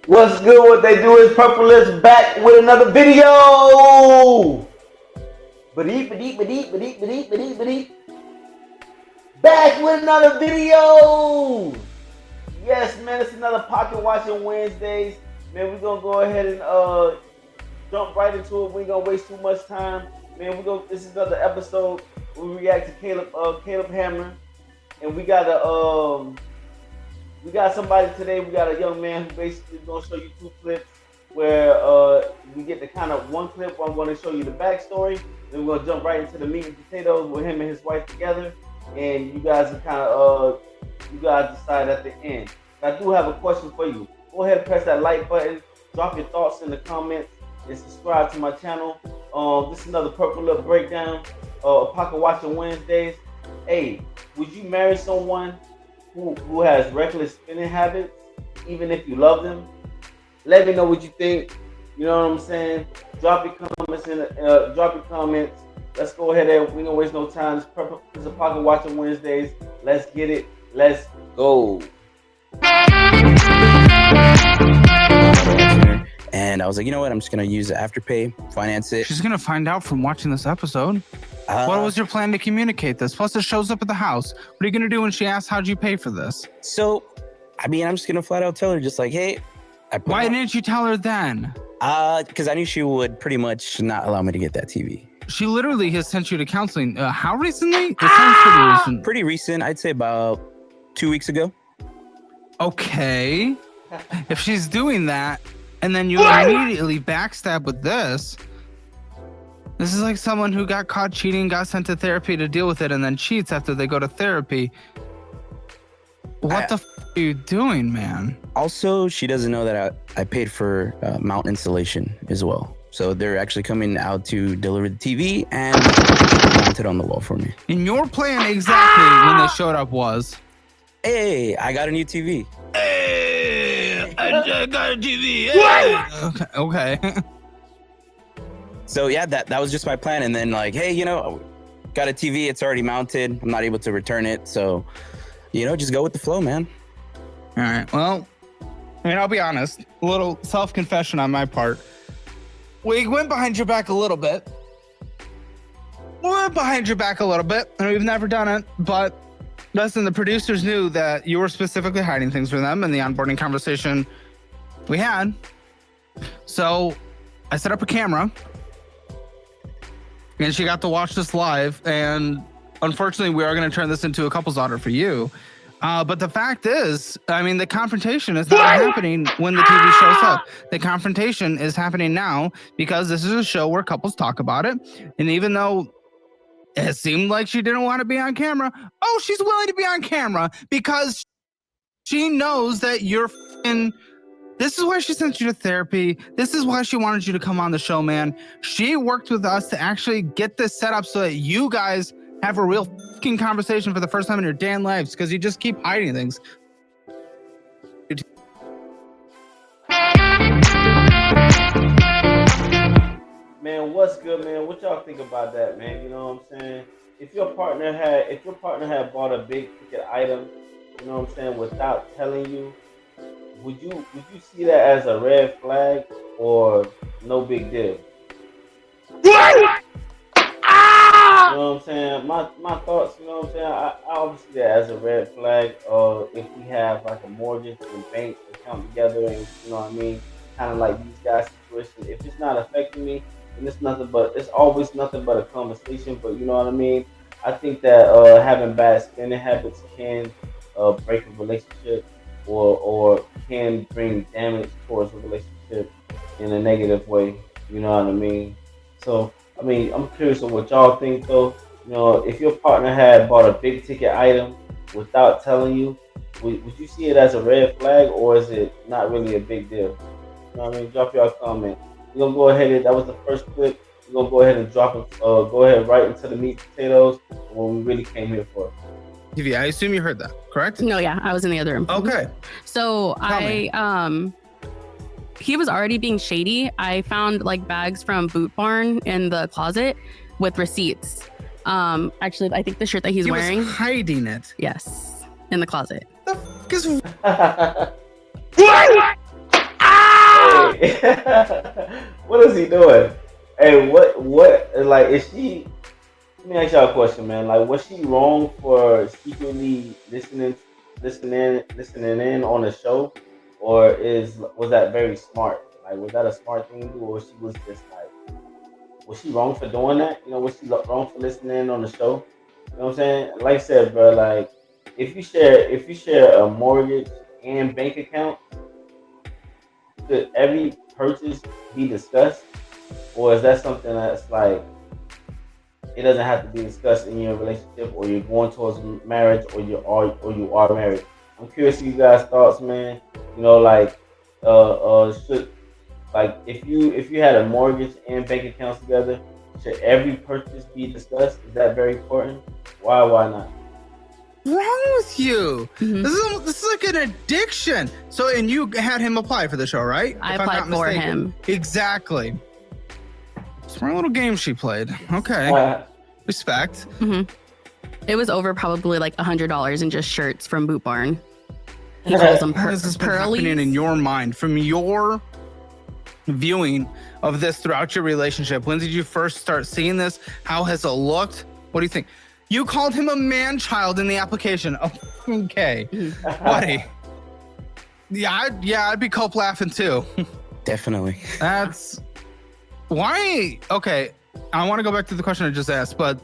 What's good? What they do is PurpleLips back with another video. Back with another video. Yes, man, it's another Pocket Watching Wednesdays. Man, we're gonna go ahead and jump right into it. We ain't gonna waste too much time. Man, this is another episode where we react to Caleb Hamner. And we got somebody today. We got a young man who basically is gonna show you two clips where we get the kind of one clip where I'm gonna show you the backstory. Then we're gonna jump right into the meat and potatoes with him and his wife together. And you guys are kind of you guys decide at the end. But I do have a question for you. Go ahead and press that like button. Drop your thoughts in the comments and subscribe to my channel. This is another PurpleLips Breakdown, Pocket Watching Wednesdays. Hey, would you marry someone who has reckless spending habits, even if you love them? Let me know what you think. You know what I'm saying? Drop your comments. Let's go ahead and we don't waste no time. This is a Pocket Watching Wednesdays. Let's get it. Let's go. And I was like, you know what? I'm just gonna use Afterpay, finance it. She's gonna find out from watching this episode. What was your plan to communicate this? Plus, it shows up at the house. What are you gonna do when she asks, how'd you pay for this? So, I mean, I'm just gonna flat out tell her, just like, hey. Why didn't you tell her then? Because I knew she would pretty much not allow me to get that TV. She literally has sent you to counseling. How recently? It sounds pretty recent. Pretty recent. I'd say about 2 weeks ago. Okay. If she's doing that, and then you immediately backstab with this is like someone who got caught cheating, got sent to therapy to deal with it, and then cheats after they go to therapy. What the f are you doing, man? Also, she doesn't know that I paid for mount installation as well. So they're actually coming out to deliver the TV and mount it on the wall for me. And your plan exactly when they showed up was, hey, I got a new TV. Hey, I got a TV. Hey. Okay. So yeah, that was just my plan. And then like, hey, you know, got a TV. It's already mounted. I'm not able to return it. So, you know, just go with the flow, man. All right. Well, I mean, I'll be honest. A little self-confession on my part. We went behind your back a little bit. And we've never done it. But listen, the producers knew that you were specifically hiding things from them in the onboarding conversation we had. So I set up a camera. And she got to watch this live. And unfortunately, we are going to turn this into a couples order for you. But the fact is, I mean, the confrontation is not happening when the TV shows up. The confrontation is happening now because this is a show where couples talk about it. And even though it seemed like she didn't want to be on camera, she's willing to be on camera because she knows that you're f***ing... This is why she sent you to therapy. This is why she wanted you to come on the show, man. She worked with us to actually get this set up so that you guys have a real fucking conversation for the first time in your damn lives, because you just keep hiding things. Man, what's good, man? What y'all think about that, man? You know what I'm saying? If your partner had bought a big ticket item, you know what I'm saying, without telling you, would you see that as a red flag or no big deal? You know what I'm saying? My thoughts, you know what I'm saying? I obviously see that as a red flag. If we have like a mortgage and bank account together, and you know what I mean, kind of like these guys' situation. If it's not affecting me, then it's always nothing but a conversation. But you know what I mean? I think that having bad spending habits can break a relationship or can bring damage towards a relationship in a negative way. You know what I mean? So, I mean, I'm curious on what y'all think, though. You know, if your partner had bought a big ticket item without telling you, would you see it as a red flag, or is it not really a big deal? You know what I mean? Drop your comment. We're gonna go ahead and that was the first clip. We're gonna go ahead and go ahead right into the meat and potatoes, what we really came here for. TV, I assume you heard that, correct? No, yeah, I was in the other room. Okay. So he was already being shady. I found like bags from Boot Barn in the closet with receipts. Actually, I think the shirt that he's wearing. Was hiding it. Yes, in the closet. The f*** is... what is he doing? Hey, what like is she? Let me ask y'all a question, man. Like, was she wrong for secretly listening in on the show, or was that very smart? Like, was that a smart thing to do, or she was just like, was she wrong for doing that? Was she wrong for listening in on the show? You know what I'm saying? Like I said, bro, like if you share a mortgage and bank account, should every purchase be discussed, or is that something that's like it doesn't have to be discussed in your relationship, or you're going towards marriage, or you are married? I'm curious to you guys' thoughts, man. Like should like if you had a mortgage and bank accounts together, should every purchase be discussed? Is that very important? Why not? Wrong with you? Mhm. This is like an addiction. So, and you had him apply for the show, right? I If I'm applied not for mistaken. him. Exactly. Smart little game she played. Okay, respect. It was over probably like $100 in just shirts from Boot Barn. He calls them How has this been happening in pearlies. your mind from your viewing of this throughout your relationship? When did you first start seeing this? How has it looked? What do you think? You called him a man child in the application. Oh, okay, buddy. Yeah, I'd be cope laughing too. Definitely. That's why. Okay, I want to go back to the question I just asked, but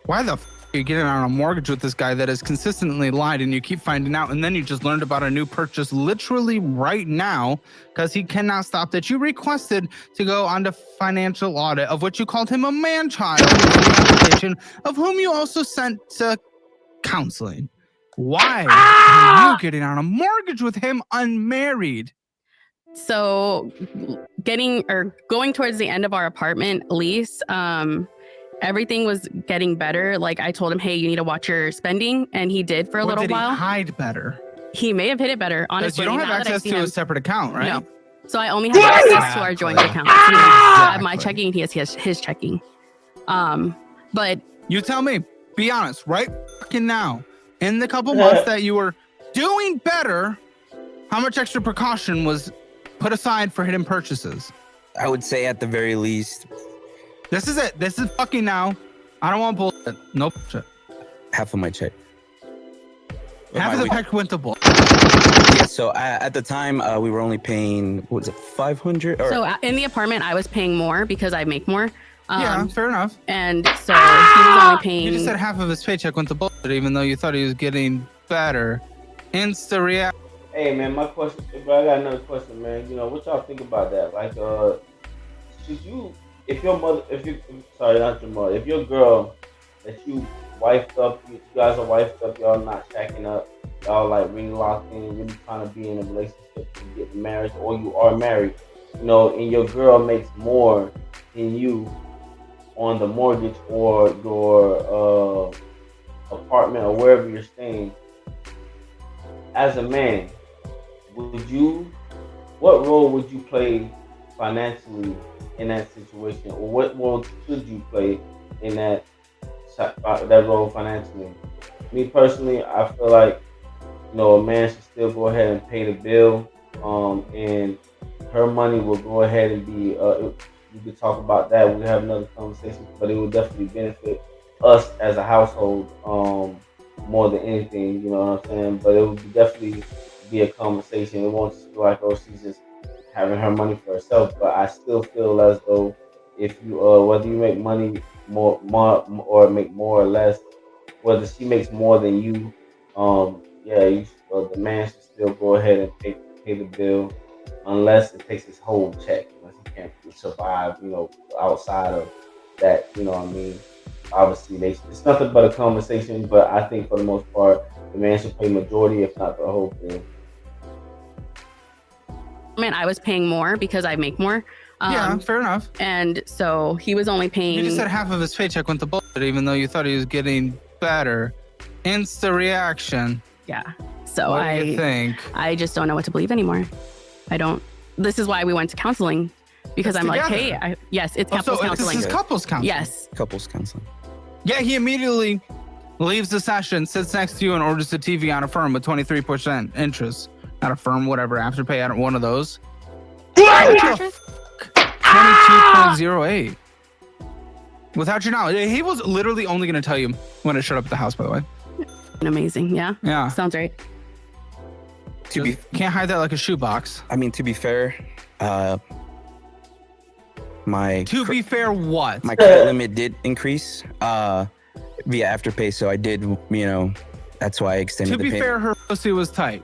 why the are you getting on a mortgage with this guy that has consistently lied and you keep finding out, and then you just learned about a new purchase literally right now because he cannot stop that you requested to go on to financial audit, of which you called him a man child in the application, of whom you also sent to counseling. Why are you getting on a mortgage with him unmarried? So going towards the end of our apartment lease, everything was getting better. Like I told him, hey, you need to watch your spending, and he did for a little did while. He hide better? He may have hit it better, Because honestly. you don't have now that I've access seen to a him. separate account, right? No. So I only have access to our joint accounts. I have my Exactly. checking, he has his checking. But You tell me, be honest, right fucking now, in the couple months that you were doing better, how much extra precaution was put aside for hidden purchases? I would say at the very least This is it. This is fucking now. I don't want bullshit. No bullshit. half of my check. Half of the check went to bull. Yeah, so at the time we were only paying, what was it, 500? Or, so in the apartment, I was paying more because I make more. Yeah, fair enough. And so he was only paying. You just said half of his paycheck went to bullshit, even though you thought he was getting better. Insta react. Hey man, my question, bro. I got another question, man. What y'all think about that? Like, should you, if your mother, sorry, not your mother, if your girl that you wifed up, you guys are wifed up, y'all not shacking up, y'all like really locked in, really trying to be in a relationship to get married, or you are married, and your girl makes more than you on the mortgage or your apartment or wherever you're staying. As a man, what role would you play financially in that situation, or what role should you play in that role financially? Me personally, I feel like a man should still go ahead and pay the bill, and her money will go ahead and be. We could talk about that. We'll have another conversation, but it will definitely benefit us as a household more than anything. You know what I'm saying? But it would definitely be a conversation. It won't just be like, oh, she's just having her money for herself. But I still feel as though if you whether you make money more or make more or less, whether she makes more than you, the man should still go ahead and pay the bill, unless it takes his whole check. Unless he can't survive, outside of that. You know what I mean? Obviously, it's nothing but a conversation. But I think for the most part, the man should pay majority, if not the whole bill. Man, I was paying more because I make more. Yeah, fair enough. And so he was only paying. You just said half of his paycheck went to bullshit, even though you thought he was getting better. Insta reaction. Yeah. So What do you think? I just don't know what to believe anymore. I don't. This is why we went to counseling, because It's I'm like, together. hey, yes, it's couples counseling. This is couples counseling. Yes. couples counseling. Yeah, he immediately leaves the session, sits next to you, and orders a TV on Affirm with 23% interest. Not Affirm, whatever, Afterpay, I don't one of those. 22.08. Without your knowledge, he was literally only going to tell you when it showed up at the house. By the way, Amazing. Yeah. yeah, Sounds right. can't hide that like a shoebox. I mean, to be fair, my Be fair, what? my credit limit did increase via Afterpay, so I did, that's why I extended To the be payment. fair, her pussy was tight.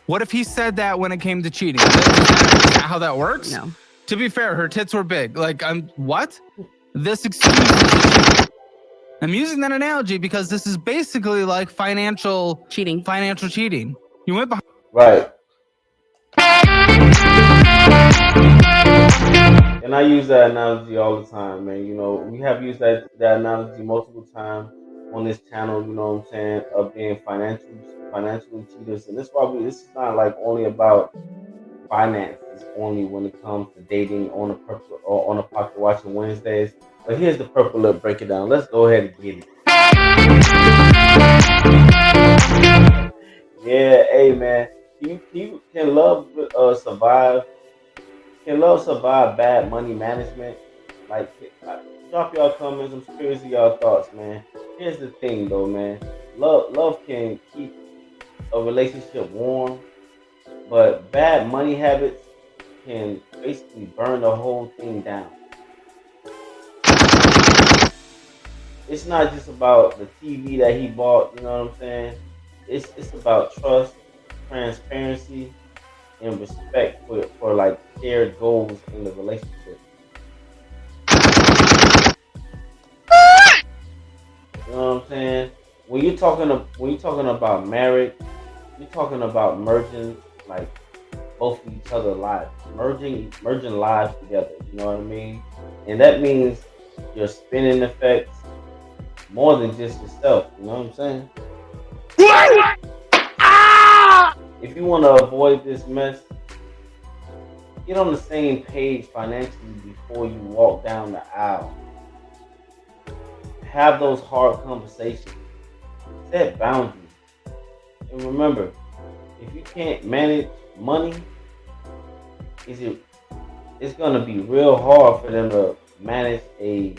What if he said that when it came to cheating? Is that how that works? No. To be fair, her tits were big. Like, what? This excuse is the cheat. I'm using that analogy because this is basically like financial Cheating. cheating. You went behind. Right. And I use that analogy all the time, man. We have used that analogy multiple times on this channel, you know what I'm saying, of being financially cheaters. And this is not like only about finances only when it comes to dating on a pocket watching Wednesdays. But here's the purple lip breakdown. Let's go ahead and get it. Yeah, hey man. Can love survive? Can love survive bad money management? Like, drop y'all comments. I'm curious of y'all thoughts, man. Here's the thing, though, man. Love can keep a relationship warm, but bad money habits can basically burn the whole thing down. It's not just about the TV that he bought. You know what I'm saying? It's about trust, transparency, and respect for like shared goals in the relationship. You know what I'm saying? When you're talking about marriage, you're talking about merging like both of each other's lives, merging lives together. You know what I mean? And that means your spinning effects more than just yourself. You know what I'm saying? If you want to avoid this mess, get on the same page financially before you walk down the aisle. Have those hard conversations. Set boundaries. And remember, if you can't manage money, it's gonna be real hard for them to manage a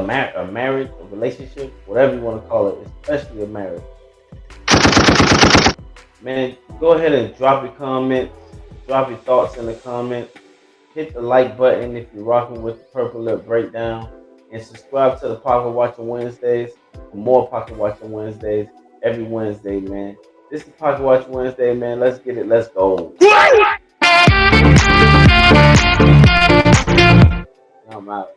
marriage, a relationship, whatever you want to call it, especially a marriage. Man, go ahead and drop your comments, drop your thoughts in the comments. Hit the like button if you're rocking with the Purple Lip Breakdown, and subscribe to the Pocket Watching Wednesdays for more Pocket Watching Wednesdays every Wednesday, man. This is Pocket Watching Wednesday, man. Let's get it. Let's go. I'm out.